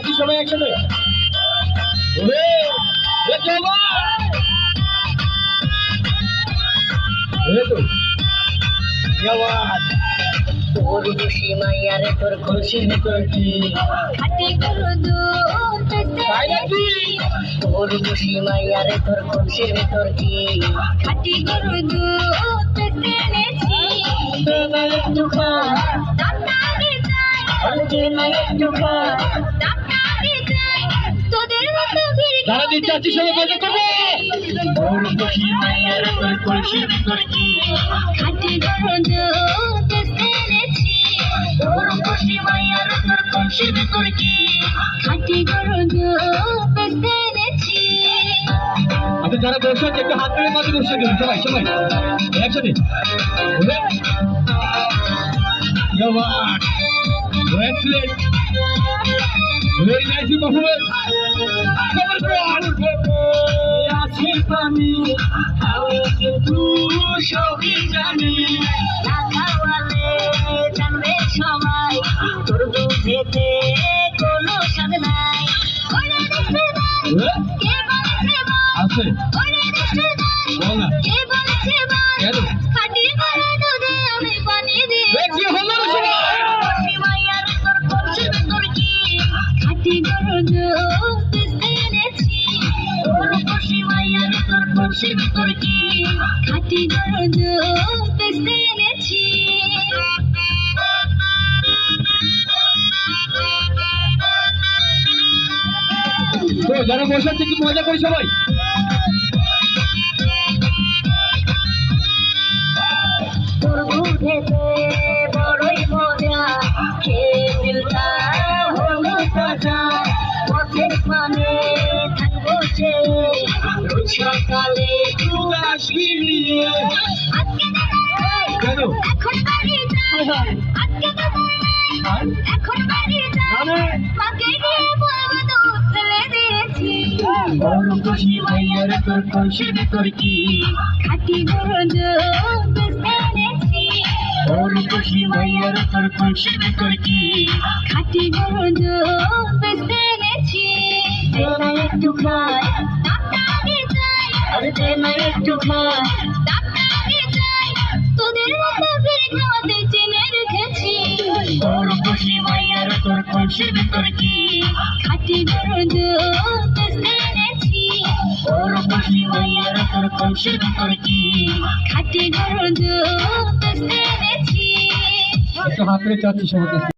যাচ্ছি সবাই একসাথে। ওরে এ চলো এই তো কি আওয়াজ। তোর খুশি মাইয়ারে তোর খুশির ভিতর কি খাটি গরু দুধ তাই নাকি? তোর খুশি মাইয়ারে তোর খুশির ভিতর কি খাটি গরু দুধ এনেছি না একটু খা দাঁড়িয়ে যায় না একটু খা দাঁড়িয়ে যায় তোদের মতো ভিড় যারা দিতে যাচ্ছি সবাই বলতে করবো। তোর খুশি মাইয়ারে তোর খুশির ভিতর কি খাটি গরু দুধ এনেছি তোর খুশি মাইয়ারে তোর খুশির ভিতর কি খাটি গরু দুধ এনেছি। আচ্ছা যারা বসে আছে একটু হাত ধরে মাঝে বসে গেল সবাই সবাই একসাথে। ওরে কি আওয়াজ। Excellent very nice performance. আছে পানি আমি কিন্তু সবই জানি না খাওয়ালে জানবে সবাই তোর দুধেতে কোনো স্বাদ নাই ওরে দেখতে নাই কে বলেছে আছে ওরে দেখতে নাই বল না কে বলেছে কেন খাটি করে দুধে আমি পানি দিই দেখি হলো না সবাই। খুশি মাইয়ার তোর খুশির ভিতর কি খাটি গরু দুধ এনেছি তোর খুশি মাইয়ার তোর খুশির ভিতর কি খাটি গরু দুধ এনেছি। তো যারা বসে আছে কি মজা করি সবাই। তোর দুধেতে বড়ই মজা খেয়ে দিলটা হলো তাজা পথের পানে থাকবো যে রোজ সকালে তুই আসবি নিয়ে আজকে কেন এখন বাড়ি যাই আজকে এখন বাড়ি যাই মাকে গিয়ে বলবো দুধ ফেলে দিয়েছি তোর খুশি মাইয়ার তোর খুশির ভিতর কি খাটি গরু দুধ এনেছি তোর খুশি মাইয়ার তোর খুশির ভিতর কি খাটি গরু দুধ এনেছি দে না একটু খাই দাঁড়িয়ে যায় আরে দে না একটু খাই দাঁড়িয়ে যায় তোদের মতো ভিড় খাওয়াতে চিনে রেখেছি তোর খুশি মাইয়ার তোর খুশির ভিতর কি খাটি গরু দুধ এনেছি তোর খুশি মাইয়ার তোর খুশির ভিতর কি খাটি গরু দুধ এনেছি। একটু হাত ধরে চাচ্ছি সবাই।